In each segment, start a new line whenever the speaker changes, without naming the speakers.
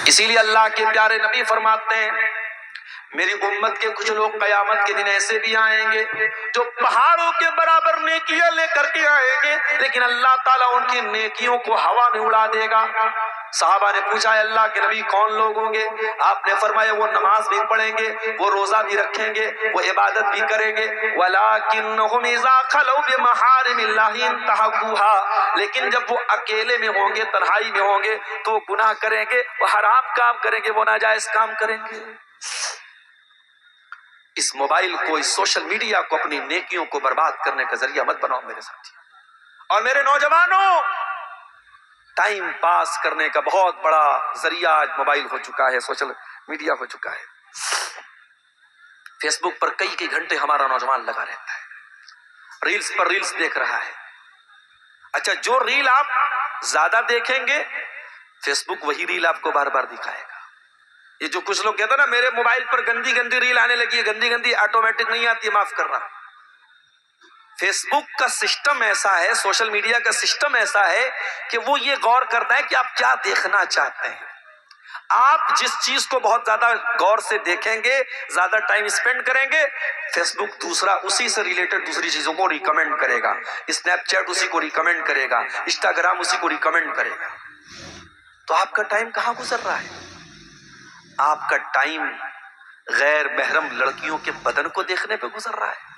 اسی لیے اللہ کے پیارے نبی فرماتے ہیں میری امت کے کچھ لوگ قیامت کے دن ایسے بھی آئیں گے جو پہاڑوں کے برابر نیکیاں لے کر کے آئیں گے، لیکن اللہ تعالیٰ ان کی نیکیوں کو ہوا میں اڑا دے گا۔ صحابہ نے پوچھا ہے اللہ کے نبی کون لوگ ہوں گے؟ آپ نے فرمایا وہ نماز بھی پڑھیں گے، وہ روزہ بھی رکھیں گے، وہ عبادت بھی کریں گے، وَلَٰكِنَّهُمْ إِذَا خَلَوْا بِمَحَارِمِ اللَّهِ انتَهَكُوهَا، لیکن جب وہ اکیلے میں ہوں گے، تنہائی میں ہوں گے تو وہ گناہ کریں گے، وہ حرام کام کریں گے، وہ ناجائز کام کریں گے۔ اس موبائل کو، اس سوشل میڈیا کو اپنی نیکیوں کو برباد کرنے کا ذریعہ مت بناؤ میرے ساتھی اور میرے نوجوانوں۔ ٹائم پاس کرنے کا بہت بڑا ذریعہ آج موبائل ہو چکا ہے، سوشل میڈیا ہو چکا ہے۔ فیس بک پر کئی گھنٹے ہمارا نوجوان لگا رہتا ہے، ریلز پر ریلز دیکھ رہا ہے۔ اچھا، جو ریل آپ زیادہ دیکھیں گے فیس بک وہی ریل آپ کو بار بار دکھائے گا۔ یہ جو کچھ لوگ کہتے ہیں نا میرے موبائل پر گندی گندی ریل آنے لگی ہے، گندی گندی آٹومیٹک نہیں آتی ہے، معاف کرنا۔ فیس بک کا سسٹم ایسا ہے، سوشل میڈیا کا سسٹم ایسا ہے کہ وہ یہ غور کرتا ہے کہ آپ کیا دیکھنا چاہتے ہیں۔ آپ جس چیز کو بہت زیادہ غور سے دیکھیں گے، زیادہ ٹائم اسپینڈ کریں گے، فیس بک دوسرا اسی سے ریلیٹڈ دوسری چیزوں کو ریکمینڈ کرے گا، اسنیپ چیٹ اسی کو ریکمینڈ کرے گا، انسٹاگرام اسی کو ریکمینڈ کرے گا۔ تو آپ کا ٹائم کہاں گزر رہا ہے؟ آپ کا ٹائم غیر محرم لڑکیوں کے بدن کو دیکھنے پہ گزر رہا ہے۔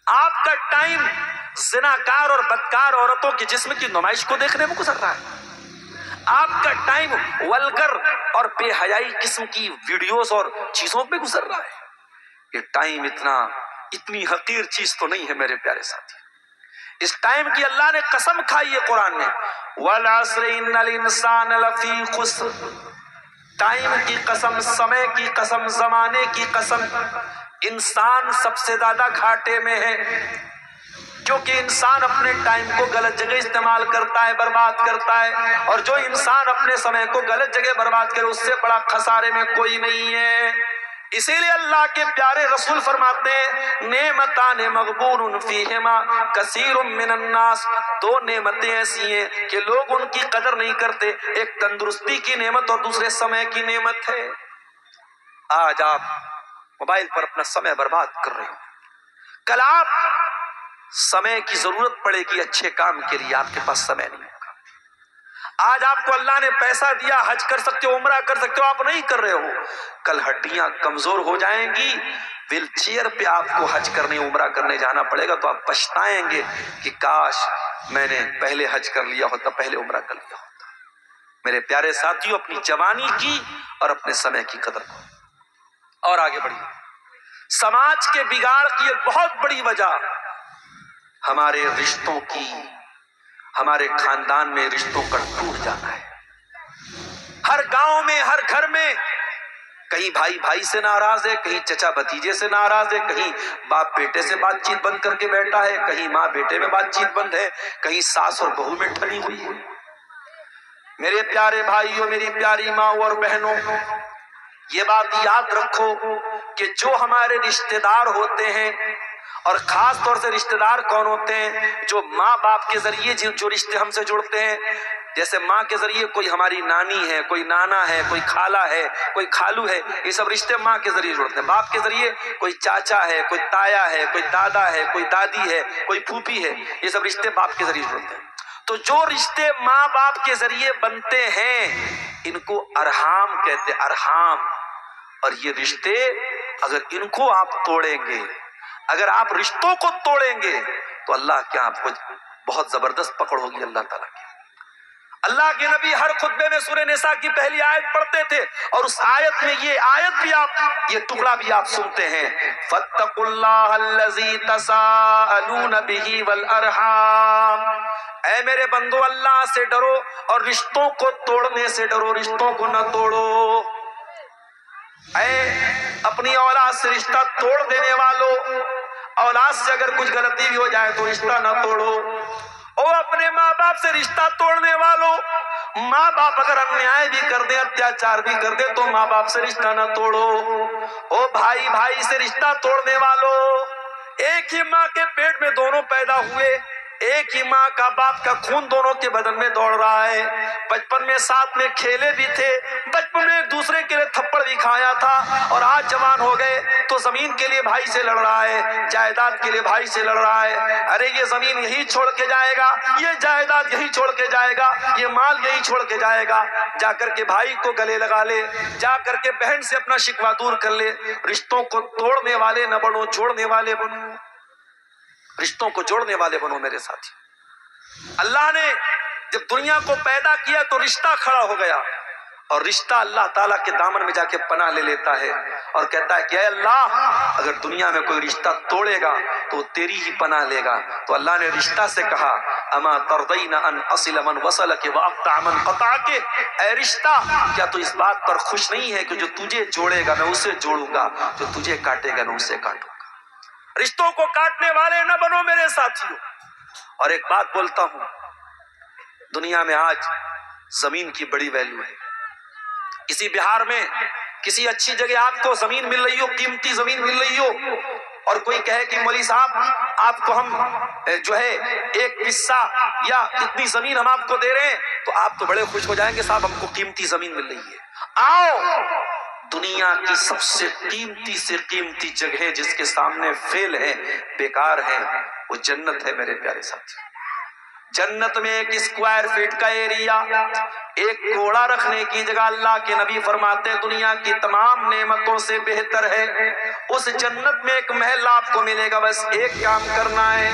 آپ کا ٹائم زناکار اور بدکار عورتوں کے جسم کی نمائش کو دیکھنے میں گزر رہا ہے۔ آپ کا ٹائم ولگر اور بے حیائی قسم کی ویڈیوز اور چیزوں پہ گزر رہا ہے۔ یہ ٹائم اتنی حقیر چیز تو نہیں ہے میرے پیارے ساتھی۔ اس ٹائم کی اللہ نے قسم کھائی ہے قرآن میں، وَالْعَصْرِ إِنَّ الْإِنسَانَ لَفِي خُسْرٍ، ٹائم کی قسم، سمے کی قسم، زمانے کی قسم، انسان سب سے زیادہ گھاٹے میں ہے، کیونکہ انسان اپنے ٹائم کو غلط جگہ استعمال کرتا ہے، برباد کرتا ہے، اور جو انسان اپنے سمے کو غلط جگہ برباد کرے اس سے بڑا خسارے میں کوئی نہیں ہے۔ اسی لیے اللہ کے پیارے رسول فرماتے ہیں نعمتان مغبون فیہما کثیر من الناس، دو نعمتیں ایسی ہیں کہ لوگ ان کی قدر نہیں کرتے، ایک تندرستی کی نعمت اور دوسرے سمے کی نعمت ہے۔ آج آپ موبائل پر اپنا سمے برباد کر رہے ہو، کل آپ سمے کی ضرورت پڑے گی اچھے کام کے لیے، آپ کے پاس سمے نہیں ہوگا۔ آج آپ کو اللہ نے پیسہ دیا، حج کر سکتے ہو، عمرہ کر سکتے ہو، آپ نہیں کر رہے ہو، کل ہڈیاں کمزور ہو جائیں گی، ویل چیئر پہ آپ کو حج کرنے، عمرہ کرنے جانا پڑے گا، تو آپ پچھتائیں گے کہ کاش میں نے پہلے حج کر لیا ہوتا، پہلے عمرہ کر لیا ہوتا۔ میرے پیارے ساتھیوں، اپنی جوانی کی اور اپنے سمے کی قدر کرو اور آگے بڑھیے۔ سماج کے بگاڑ کی ایک بہت بڑی وجہ ہمارے رشتوں کی، ہمارے خاندان میں رشتوں کا ٹوٹ جانا ہے۔ ہر گاؤں میں، ہر گھر میں کہیں بھائی بھائی سے ناراض ہے، کہیں چچا بھتیجے سے ناراض ہے، کہیں باپ بیٹے سے بات چیت بند کر کے بیٹھا ہے، کہیں ماں بیٹے میں بات چیت بند ہے، کہیں ساس اور بہو میں ٹھنی ہوئی ہے۔ میرے پیارے بھائیوں، میری پیاری ماں اور بہنوں، یہ بات یاد رکھو کہ جو ہمارے رشتہ دار ہوتے ہیں، اور خاص طور سے رشتہ دار کون ہوتے ہیں؟ جو ماں باپ کے ذریعے جو رشتے ہم سے جڑتے ہیں، جیسے ماں کے ذریعے کوئی ہماری نانی ہے، کوئی نانا ہے، کوئی خالہ ہے، کوئی خالو ہے، یہ سب رشتے ماں کے ذریعے جڑتے ہیں۔ باپ کے ذریعے کوئی چاچا ہے، کوئی تایا ہے، کوئی دادا ہے، کوئی دادی ہے، کوئی پھوپھی ہے، یہ سب رشتے باپ کے ذریعے جڑتے ہیں۔ تو جو رشتے ماں باپ کے ذریعے بنتے ہیں ان کو ارحام کہتے ہیں، ارحام۔ اور یہ رشتے اگر ان کو آپ توڑیں گے، اگر آپ رشتوں کو توڑیں گے تو اللہ کیا آپ کو بہت زبردست پکڑ ہوگی اللہ تعالیٰ کی۔ اللہ کے نبی ہر خطبے میں سورہ نساء کی پہلی آیت پڑھتے تھے، اور اس آیت میں یہ آیت بھی یہ ٹکڑا بھی آپ سنتے ہیں، فَاتَّقُوا اللَّهَ الَّذِي تَسَاءَلُونَ بِهِ وَالْأَرْحَامَ، اے میرے بندو اللہ سے ڈرو اور رشتوں کو توڑنے سے ڈرو، رشتوں کو نہ توڑو۔ اے اپنی اولاد سے رشتہ توڑ دینے والوں، اولاد سے اگر کچھ غلطی بھی ہو جائے تو رشتہ نہ توڑو۔ او اپنے ماں باپ سے رشتہ توڑنے والوں، ماں باپ اگر انیائے بھی کر دے، اتیاچار بھی کر دے تو ماں باپ سے رشتہ نہ توڑو۔ او بھائی بھائی سے رشتہ توڑنے والوں، ایک ہی ماں کے پیٹ میں دونوں پیدا ہوئے، ایک ہی ماں کا باپ کا خون دونوں کے بدن میں دوڑ رہا ہے، بچپن میں ساتھ میں کھیلے بھی تھے، بچپن میں ایک دوسرے کے لیے تھپڑ بھی کھایا تھا، اور آج جوان ہو گئے تو زمین کے لیے بھائی سے لڑ رہا ہے، جائیداد کے لیے بھائی سے لڑ رہا ہے۔ ارے یہ زمین یہی چھوڑ کے جائے گا، یہ جائیداد یہی چھوڑ کے جائے گا، یہ مال یہی چھوڑ کے جائے گا، جا کر کے بھائی کو گلے لگا لے، جا کر کے بہن سے اپنا شکوہ دور کر لے۔ رشتوں کو توڑنے والے نہ بنو، جوڑنے والے بنو، رشتوں کو جوڑنے والے بنو میرے ساتھی۔ اللہ نے جب دنیا کو پیدا کیا تو رشتہ کھڑا ہو گیا، اور رشتہ اللہ تعالیٰ کے دامن میں جا کے پناہ لے لیتا ہے اور کہتا ہے کہ اے اللہ، اگر دنیا میں کوئی رشتہ توڑے گا تو تیری ہی پناہ لے گا۔ تو اللہ نے رشتہ سے کہا اما ترضین ان اصل من وصلک واقطع من قطعک، اے رشتہ کیا تو اس بات پر خوش نہیں ہے کہ جو تجھے جوڑے گا میں اسے جوڑوں گا، جو تجھے کاٹے گا میں اسے کاٹوں گا۔ رشتوں کو کاٹنے والے نہ بنو میرے ساتھیوں۔ اور ایک بات بولتا ہوں، دنیا میں آج زمین کی بڑی ویلیو ہے۔ کسی بہار میں کسی اچھی جگہ آپ کو زمین مل رہی ہو، قیمتی زمین مل رہی ہو، اور کوئی کہے کہ مولوی صاحب آپ کو ہم جو ہے ایک حصہ یا اتنی زمین ہم آپ کو دے رہے ہیں، تو آپ تو بڑے خوش ہو جائیں گے، صاحب ہم کو قیمتی زمین مل رہی ہے۔ آؤ، دنیا کی سب سے قیمتی جگہ جس کے سامنے فیل ہے، بیکار ہے، وہ جنت ہے میرے پیارے ساتھی۔ جنت میں ایک اسکوائر فٹ کا ایریا، ایک گھوڑا رکھنے کی جگہ، اللہ کے نبی فرماتے ہیں دنیا کی تمام نعمتوں سے بہتر ہے۔ اس جنت میں ایک محل آپ کو ملے گا، بس ایک کام کرنا ہے۔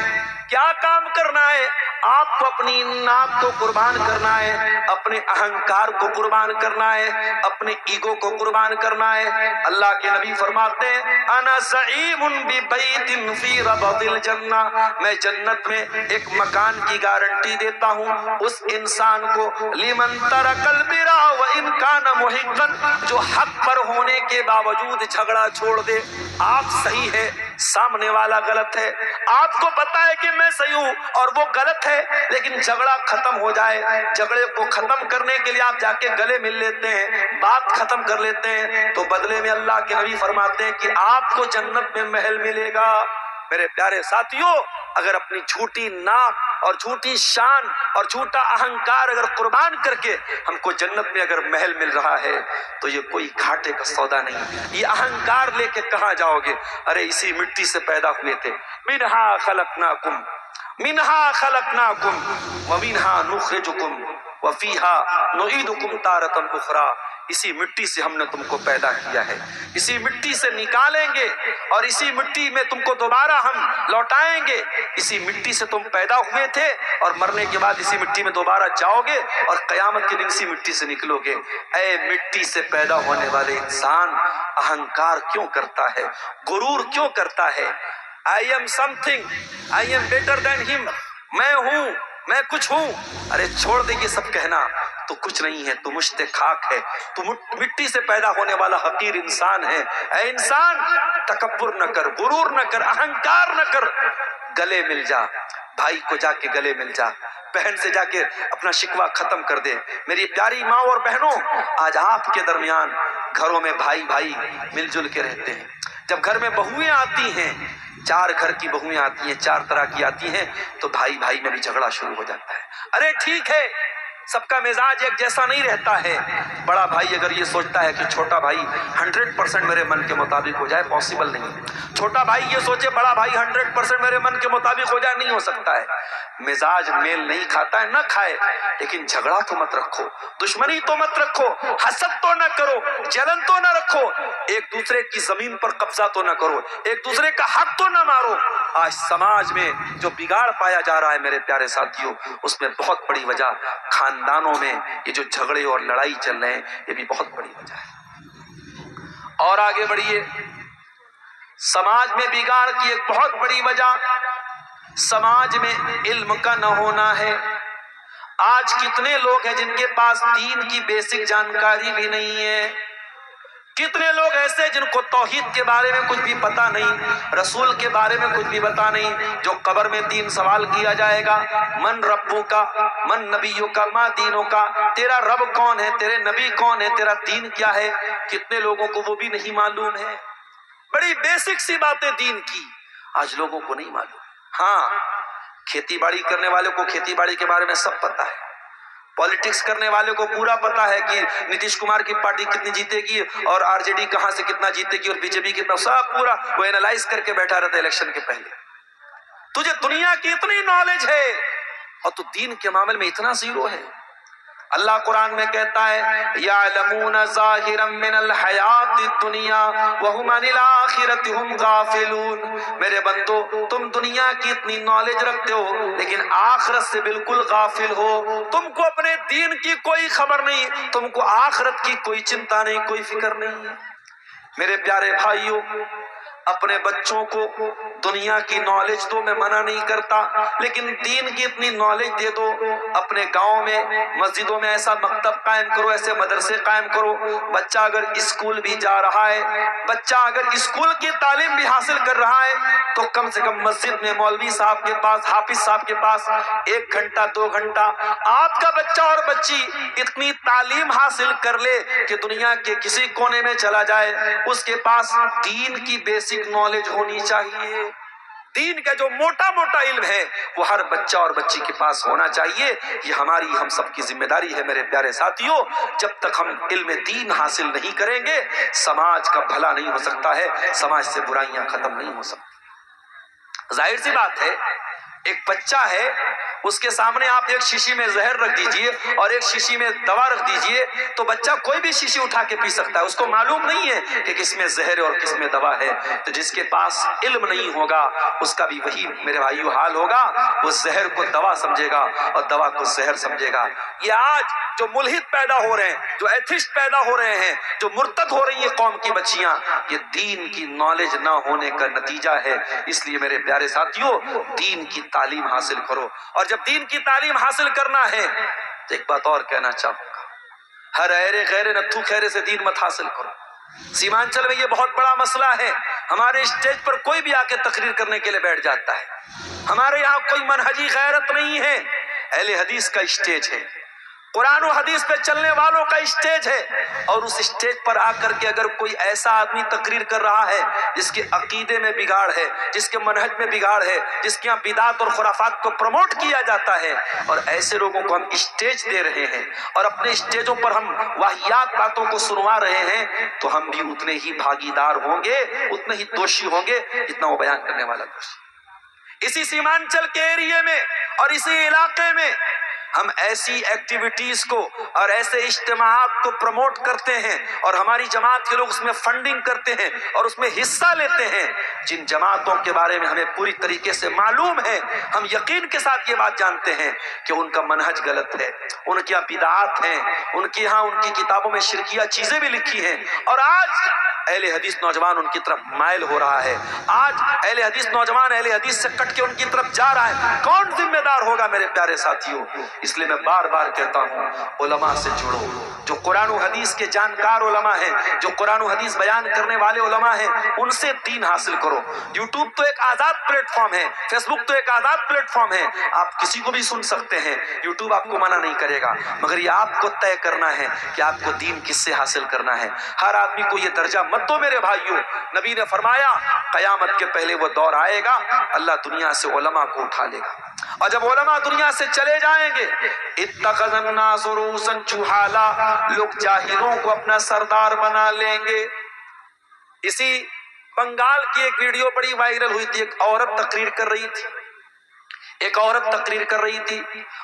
کیا کام کرنا ہے؟ آپ کو اپنی ناک کو قربان کرنا ہے، اپنے اہنکار کو قربان کرنا ہے، اپنے ایگو کو قربان کرنا ہے۔ اللہ کے نبی فرماتے ہیں انا زعیم ببیت فی ربض الجنہ، میں جنت میں ایک مکان کی گارنٹی دیتا ہوں اس انسان کو، لمن ترک البر وان کان محقا، جو حق پر ہونے کے باوجود جھگڑا چھوڑ دے۔ آپ صحیح ہے، سامنے والا غلط ہے، آپ کو پتا ہے کہ میں صحیح ہوں اور وہ غلط ہے، لیکن جھگڑا ختم ہو جائے۔ جھگڑے کو ختم کرنے کے لیے آپ جا کے گلے مل لیتے ہیں، بات ختم کر لیتے ہیں، تو بدلے میں اللہ کے نبی فرماتے ہیں کہ آپ کو جنت میں محل ملے گا۔ میرے پیارے ساتھیوں، اگر اپنی جھوٹی ناک اور جھوٹی شان اور جھوٹا اہنکار اگر قربان کر کے ہم کو جنت میں اگر محل مل رہا ہے تو یہ کوئی گھاٹے کا سودا نہیں۔ یہ اہنکار لے کے کہاں جاؤ گے؟ ارے اسی مٹی سے پیدا ہوئے تھے، منہا خلقناکم ومنہا نخرجکم وفیہا نعیدکم تارۃ اخری، اسی مٹی سے ہم نے تم کو پیدا کیا ہے، اسی مٹی سے نکالیں گے اور اسی مٹی میں تم کو دوبارہ ہم لوٹائیں گے۔ اسی مٹی سے تم پیدا ہوئے تھے اور مرنے کے بعد اسی مٹی میں دوبارہ جاؤ گے اور قیامت کے دن اسی مٹی سے نکلو گے۔ اے مٹی سے پیدا ہونے والے انسان، اہنکار کیوں کرتا ہے؟ غرور کیوں کرتا ہے؟ I am something, I am better than him، میں ہوں، میں کچھ ہوں۔ ارے چھوڑ دے یہ سب کہنا، تو کچھ نہیں ہے، تو مشت خاک ہے، تو مٹی سے پیدا ہونے والا حقیر انسان ہے۔ اے انسان، تکبر نہ کر، غرور نہ کر، اہنکار نہ کر، گلے مل جا، بھائی کو جا کے گلے مل جا، بہن سے جا کے اپنا شکوہ ختم کر دے۔ میری پیاری ماں اور بہنوں، آج آپ کے درمیان گھروں میں بھائی بھائی مل جل کے رہتے ہیں۔ جب گھر میں بہویں آتی ہیں، چار گھر کی بہویں آتی ہیں، چار طرح کی آتی ہیں، تو بھائی بھائی میں بھی جھگڑا شروع ہو جاتا ہے۔ ارے ٹھیک ہے، سب کا مزاج ایک جیسا نہیں رہتا ہے۔ بڑا بھائی اگر یہ سوچتا ہے کہ چھوٹا بھائی 100% میرے من کے مطابق ہو جائے، پاسبل نہیں۔ چھوٹا بھائی یہ سوچے بڑا بھائی 100% میرے من کے مطابق ہو جائے، نہیں ہو سکتا ہے۔ مزاج میل نہیں کھاتا ہے، نہ کھائے، لیکن جھگڑا تو مت رکھو، دشمنی تو مت رکھو، حسد تو نہ کرو، جلن تو نہ رکھو، ایک دوسرے کی زمین پر قبضہ تو نہ کرو، ایک دوسرے کا حق تو نہ مارو۔ آج سماج میں جو بگاڑ پایا جا رہا ہے میرے پیارے ساتھیوں، اس میں بہت بڑی وجہ خاندانوں میں یہ جو جھگڑے اور لڑائی چل رہے ہیں، یہ بھی بہت بڑی وجہ ہے۔ اور آگے بڑھیے، سماج میں بگاڑ کی ایک بہت بڑی وجہ سماج میں علم کا نہ ہونا ہے۔ آج کتنے لوگ ہیں جن کے پاس دین کی بیسک جانکاری بھی نہیں ہے؟ کتنے لوگ ایسے جن کو توحید کے بارے میں کچھ بھی پتا نہیں، رسول کے بارے میں کچھ بھی پتا نہیں، جو قبر میں 3 سوال کیا جائے گا، من ربو کا، من نبیوں کا، ما دینوں کا، تیرا رب کون ہے، تیرے نبی کون ہے، تیرا دین کیا ہے؟ کتنے لوگوں کو وہ بھی نہیں معلوم ہے۔ بڑی بیسک سی باتیں دین کی آج لوگوں کو نہیں معلوم۔ ہاں، کھیتی باڑی کرنے والے کو کھیتی باڑی کے بارے میں سب پتا ہے، پالیٹکس کرنے والے کو پورا پتا ہے کہ نتیش کمار کی پارٹی کتنی جیتے گی اور آر جے ڈی کہاں سے کتنا جیتے گی اور بی جے پی کتنا، سب پورا وہ اینالائز کر کے بیٹھا رہتا ہے الیکشن کے پہلے۔ تجھے دنیا کی اتنی نالج ہے اور تو دین کے معاملے میں اتنا زیرو ہے۔ اللہ قرآن میں کہتا ہے یعلمون ظاہرا من الحیات الدنیا وہم عن الآخرۃ ہم غافلون، میرے بندو تم دنیا کی اتنی نالج رکھتے ہو لیکن آخرت سے بالکل غافل ہو، تم کو اپنے دین کی کوئی خبر نہیں، تم کو آخرت کی کوئی چنتا نہیں، کوئی فکر نہیں ہے۔ میرے پیارے بھائیوں، اپنے بچوں کو دنیا کی نالج دو، میں منع نہیں کرتا، لیکن دین کی اتنی نالج دے دو۔ اپنے گاؤں میں مسجدوں میں ایسا مکتب قائم کرو، ایسے مدرسے قائم کرو، بچہ اگر اسکول بھی جا رہا ہے، بچہ اگر اسکول کی تعلیم بھی حاصل کر رہا ہے تو کم سے کم مسجد میں مولوی صاحب کے پاس، حافظ صاحب کے پاس 1 گھنٹہ 2 گھنٹہ آپ کا بچہ اور بچی اتنی تعلیم حاصل کر لے کہ دنیا کے کسی کونے میں چلا جائے، اس کے پاس دین کی بیسک نالج ہونی چاہیے۔ دین کا جو موٹا موٹا علم ہے وہ ہر بچہ اور بچی کے پاس ہونا چاہیے۔ یہ ہماری ہم سب کی ذمہ داری ہے میرے پیارے ساتھیوں۔ جب تک ہم علم دین حاصل نہیں کریں گے سماج کا بھلا نہیں ہو سکتا ہے، سماج سے برائیاں ختم نہیں ہو سکتی۔ ظاہر سی بات ہے، ایک بچہ ہے، اس کے سامنے آپ ایک شیشی میں زہر رکھ دیجئے اور ایک شیشی میں دوا رکھ دیجئے تو بچہ کوئی بھی شیشی اٹھا کے پی سکتا ہے، اس کو معلوم نہیں ہے کہ کس میں زہر ہے اور کس میں دوا ہے۔ تو جس کے پاس علم نہیں ہوگا اس کا بھی وہی میرے بھائیو حال ہوگا، وہ زہر کو دوا سمجھے گا اور دوا کو زہر سمجھے گا۔ یہ آج جو ملحد پیدا ہو رہے ہیں، جو ایتھسٹ پیدا ہو رہے ہیں، جو مرتد ہو رہی ہیں قوم کی بچیاں، یہ دین کی نالج نہ ہونے کا نتیجہ ہے۔ اس لیے میرے پیارے ساتھیوں، دین کی تعلیم حاصل کرو، اور جب دین کی تعلیم حاصل کرنا ہے تو ایک بات اور کہنا چاہوں گا، ہر ایرے غیر نتھو خیرے سے دین مت حاصل کرو۔ سیمانچل میں یہ بہت بڑا مسئلہ ہے، ہمارے اسٹیج پر کوئی بھی آ کے تقریر کرنے کے لیے بیٹھ جاتا ہے۔ ہمارے یہاں کوئی منہجی غیرت نہیں ہے، اہل حدیث کا اسٹیج ہے، قرآن و حدیث پہ چلنے والوں کا اسٹیج ہے، اور اس اسٹیج پر آ کر کے اگر کوئی ایسا آدمی تقریر کر رہا ہے جس کے عقیدے میں بگاڑ ہے، جس کے منہج میں بگاڑ ہے، جس کے یہاں بدعات اور خرافات کو پروموٹ کیا جاتا ہے، اور ایسے لوگوں کو ہم اسٹیج دے رہے ہیں اور اپنے اسٹیجوں پر ہم واہیات باتوں کو سنوا رہے ہیں، تو ہم بھی اتنے ہی بھاگیدار ہوں گے، اتنے ہی دوشی ہوں گے جتنا وہ بیان کرنے والا دوشی۔ اسی سیمانچل کے ایریے میں اور اسی علاقے میں ہم ایسی ایکٹیویٹیز کو اور ایسے اجتماعات کو پروموٹ کرتے ہیں اور ہماری جماعت کے لوگ اس میں فنڈنگ کرتے ہیں اور اس میں حصہ لیتے ہیں، جن جماعتوں کے بارے میں ہمیں پوری طریقے سے معلوم ہے، ہم یقین کے ساتھ یہ بات جانتے ہیں کہ ان کا منہج غلط ہے، ان کی بدعات ہیں، ان کی یہاں ان کی کتابوں میں شرکیہ چیزیں بھی لکھی ہیں، اور آج اہل حدیث نوجوان ان کی طرف مائل ہو رہا ہے، آج اہل حدیث نوجوان اہل حدیث سے کٹ کے ان کی طرف جا رہا ہے۔ کون ذمہ دار ہوگا میرے پیارے ساتھیوں؟ اس لیے میں بار بار کہتا ہوں، علماء سے جڑو، جو قرآن و حدیث کے جانکار علماء ہیں، جو قرآن و حدیث بیان کرنے والے علماء ہیں، ان سے دین حاصل کرو۔ یوٹیوب تو ایک آزاد پلیٹ فارم ہے، فیس بک تو ایک آزاد پلیٹ فارم ہے، آپ کسی کو بھی سن سکتے ہیں، یوٹیوب آپ کو منع نہیں کرے گا، مگر یہ آپ کو طے کرنا ہے کہ آپ کو دین کس سے حاصل کرنا ہے۔ ہر آدمی کو یہ درجہ مت دو میرے بھائیوں، نبی نے فرمایا قیامت کے پہلے وہ دور آئے گا اللہ دنیا سے علماء کو اٹھا لے گا، اور جب علماء دنیا سے چلے جائیں گے اتخذ الناس رؤوسا جہالا، لوگ جاہلوں کو اپنا سردار بنا لیں گے۔ اسی بنگال کی ایک ویڈیو بڑی وائرل ہوئی تھی، ایک عورت تقریر کر رہی تھی، ایک عورت تقریر کر رہی تھی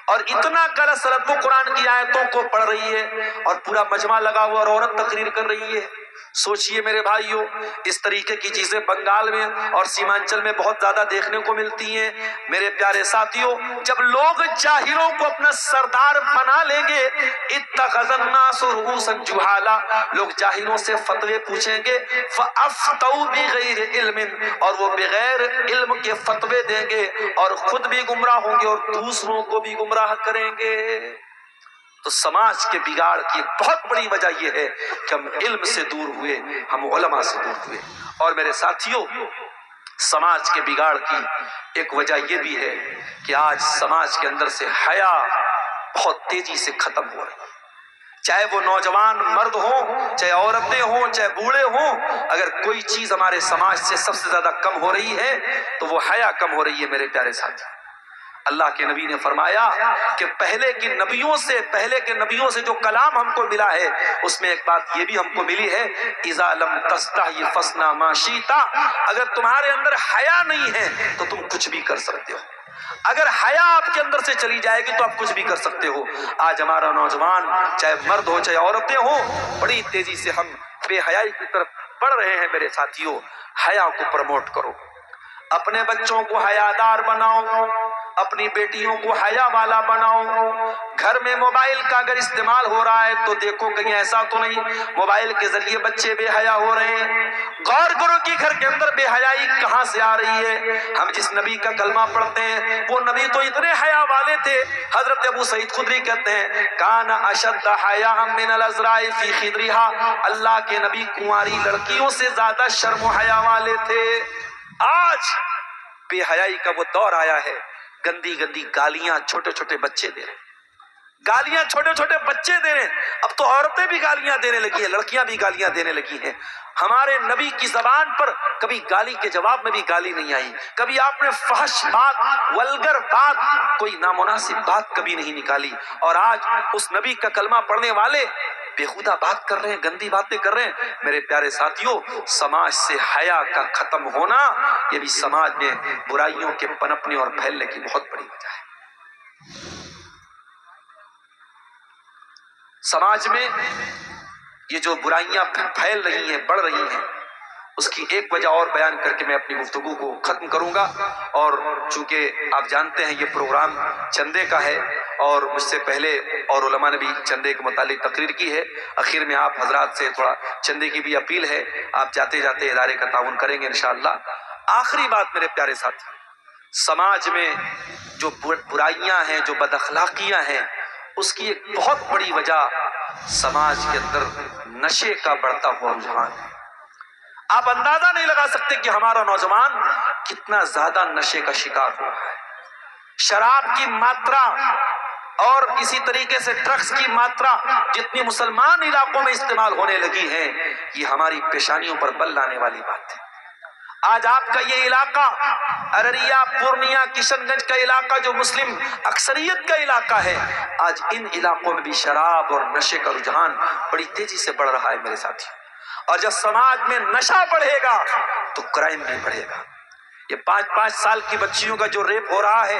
اور اتنا غلط سلط، وہ قرآن کی آیتوں کو پڑھ رہی ہے اور پورا مجمع لگا ہوا اور عورت تقریر کر رہی ہے۔ سوچئے میرے بھائیوں، اس طریقے کی چیزیں بنگال میں اور سیمانچل میں بہت زیادہ دیکھنے کو ملتی ہیں۔ میرے پیارے ساتھیوں، جب لوگ جاہلوں کو اپنا سردار بنا لیں گے اتخذ الناس رؤوسا جہالا، لوگ جاہلوں سے فتوے پوچھیں گے، فافتوا بغیر علم، اور وہ بغیر علم کے فتوے دیں گے اور خود بھی گمراہ ہوں گے اور دوسروں کو بھی گمراہ کریں گے۔ تو سماج کے بگاڑ کی بہت بڑی وجہ یہ ہے کہ ہم علم سے دور ہوئے، ہم علماء سے دور ہوئے۔ اور میرے ساتھیوں، سماج کے بگاڑ کی ایک وجہ یہ بھی ہے کہ آج سماج کے اندر سے حیا بہت تیزی سے ختم ہو رہی ہے، چاہے وہ نوجوان مرد ہوں، چاہے عورتیں ہوں، چاہے بوڑھے ہوں، اگر کوئی چیز ہمارے سماج سے سب سے زیادہ کم ہو رہی ہے تو وہ حیا کم ہو رہی ہے میرے پیارے ساتھی۔ اللہ کے نبی نے فرمایا کہ پہلے کے نبیوں سے جو کلام ہم کو ملا ہے اس میں ایک بات یہ بھی ہم کو ملی ہے، اذا لم تستحی فاصنع ما شئت، اگر تمہارے اندر حیا نہیں ہے تو تم کچھ بھی کر سکتے ہو، اگر حیا آپ کے اندر سے چلی جائے گی تو آپ کچھ بھی کر سکتے ہو۔ آج ہمارا نوجوان چاہے مرد ہو چاہے عورتیں ہوں، بڑی تیزی سے ہم بے حیائی کی طرف بڑھ رہے ہیں۔ میرے ساتھیوں، حیا کو پروموٹ کرو، اپنے بچوں کو حیادار بناؤ، اپنی بیٹیوں کو حیا والا بناؤ۔ گھر میں موبائل کا اگر استعمال ہو رہا ہے تو دیکھو کہیں ایسا تو نہیں موبائل کے ذریعے بچے بے حیا ہو رہے ہیں۔ غور کرو کہ گھر کے اندر بے حیائی کہاں سے آ رہی ہے۔ ہم جس نبی کا کلمہ پڑھتے ہیں وہ نبی تو اتنے حیا والے تھے، حضرت ابو سعید خدری کہتے ہیں کان اشد حیاء من العذراء فی خدرها، اللہ کے نبی کنواری لڑکیوں سے زیادہ شرم و حیا والے تھے۔ آج بے حیائی کا وہ دور آیا ہے، گندی گندی گالیاں چھوٹے چھوٹے بچے دے رہے ہیں، گالیاں چھوٹے چھوٹے بچے دے رہے ہیں، اب تو عورتیں بھی گالیاں دینے لگی ہیں، لڑکیاں بھی گالیاں دینے لگی ہیں۔ ہمارے نبی کی زبان پر کبھی گالی کے جواب میں بھی گالی نہیں آئی، کبھی آپ نے فحش بات، ولگر بات، کوئی نامناسب بات کبھی نہیں نکالی۔ اور آج اس نبی کا کلمہ پڑھنے والے بےہودہ بات کر رہے ہیں، گندی باتیں کر رہے ہیں۔ میرے پیارے ساتھیوں، سماج سے حیا کا ختم ہونا یہ بھی سماج میں برائیوں کے پنپنے اور پھیلنے کی بہت بڑی وجہ ہے۔ سماج میں یہ جو برائیاں پھیل رہی ہیں، بڑھ رہی ہیں، اس کی ایک وجہ اور بیان کر کے میں اپنی گفتگو کو ختم کروں گا۔ اور چونکہ آپ جانتے ہیں یہ پروگرام چندے کا ہے اور مجھ سے پہلے اور علماء نے بھی چندے کے متعلق تقریر کی ہے، اخیر میں آپ حضرات سے تھوڑا چندے کی بھی اپیل ہے، آپ جاتے جاتے ادارے کا تعاون کریں گے انشاءاللہ۔ آخری بات میرے پیارے ساتھی، سماج میں جو برائیاں ہیں، جو بد اخلاقیاں ہیں، اس کی ایک بہت بڑی وجہ سماج کے اندر نشے کا بڑھتا ہوا رجحان ہے۔ آپ اندازہ نہیں لگا سکتے کہ ہمارا نوجوان کتنا زیادہ نشے کا شکار ہو رہا ہے۔ شراب کی ماترا اور اسی طریقے سے ڈرگس کی ماترا جتنی مسلمان علاقوں میں استعمال ہونے لگی ہے، یہ ہماری پیشانیوں پر بل لانے والی بات ہے۔ آج آپ کا یہ علاقہ ارریہ، پورنیہ، کشن گنج کا علاقہ جو مسلم اکثریت کا علاقہ ہے، آج ان علاقوں میں بھی شراب اور نشے کا رجحان بڑی تیزی سے بڑھ رہا ہے میرے ساتھی۔ اور جب سماج میں نشہ بڑھے گا تو کرائم بھی بڑھے گا۔ یہ 5 سال کی بچیوں کا جو ریپ ہو رہا ہے،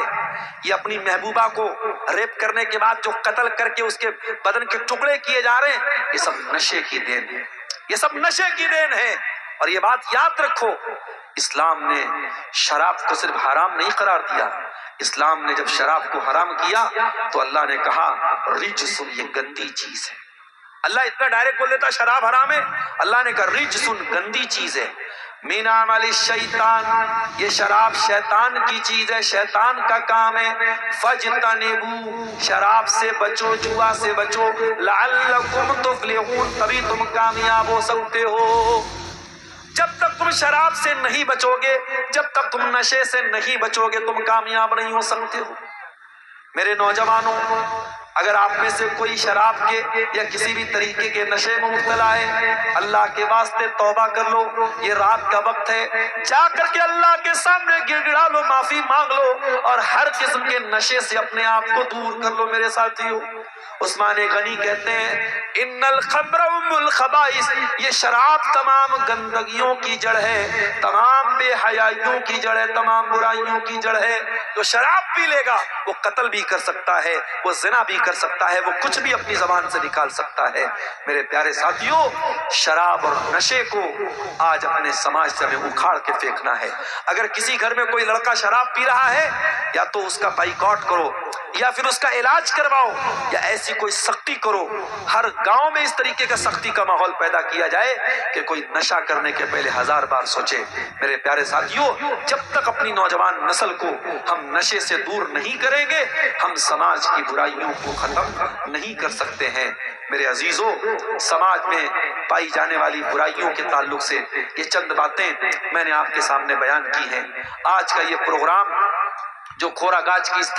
یہ اپنی محبوبہ کو ریپ کرنے کے بعد جو قتل کر کے اس کے بدن کے ٹکڑے کیے جا رہے ہیں، یہ سب نشے کی دین ہے، یہ سب نشے کی دین ہے۔ اور یہ بات یاد رکھو، اسلام نے شراب کو صرف حرام نہیں قرار دیا، اسلام نے جب شراب کو حرام کیا تو اللہ نے کہا رجسن، یہ گندی چیز ہے۔ اللہ اتنا ڈائریکٹ بول دیتا شراب حرام ہے، اللہ نے کہا رجسن، گندی چیز ہے، من عمل الشیطان، یہ شراب شیطان کی چیز ہے، شیطان کا کام ہے، فاجتنبوا، شراب سے بچو، جوا سے بچو، لعلکم تفلحون، تبھی تم کامیاب ہو سکتے ہو۔ جب تک تم شراب سے نہیں بچو گے، جب تک تم نشے سے نہیں بچو گے، تم کامیاب نہیں ہو سکتے ہو۔ میرے نوجوانوں، اگر آپ میں سے کوئی شراب کے یا کسی بھی طریقے کے نشے میں مبتلا ہے، اللہ کے واسطے توبہ کر لو، یہ رات کا وقت ہے، جا کر کے اللہ کے سامنے گر گڑا لو، معافی مانگ لو اور ہر قسم کے نشے سے اپنے آپ کو دور کر لو۔ میرے ساتھیو، عثمان غنی کہتے ہیں ان الخمر ام الخبائث، یہ شراب تمام گندگیوں کی جڑ ہے، تمام بے حیائیوں کی جڑ ہے، تمام برائیوں کی جڑ ہے۔ جو شراب پی لے گا وہ قتل بھی کر سکتا ہے، وہ زنا بھی کر سکتا ہے، وہ کچھ بھی اپنی زبان سے نکال سکتا ہے۔ میرے پیارے ساتھیوں، شراب اور نشے کو آج اپنے سماج سے ہمیں اکھاڑ کے پھینکنا ہے۔ اگر کسی گھر میں کوئی لڑکا شراب پی رہا ہے، یا تو اس کا بائیکاٹ کرو، یا پھر اس کا علاج کرواؤ، یا ایسی کوئی سختی کرو۔ ہر گاؤں میں اس طریقے کا سختی کا ماحول پیدا کیا جائے کہ کوئی نشہ کرنے کے پہلے 1000 بار سوچے۔ میرے پیارے ساتھیوں، جب تک اپنی نوجوان نسل کو ہم نشے سے دور نہیں کریں گے، ہم سماج کی برائیوں کو ختم نہیں کر سکتے ہیں۔ میرے عزیزوں، سماج میں پائی جانے والی برائیوں کے تعلق سے یہ چند باتیں میں نے آپ کے سامنے بیان کی ہیں۔ آج کا یہ پروگرام جو کھورا گاج کی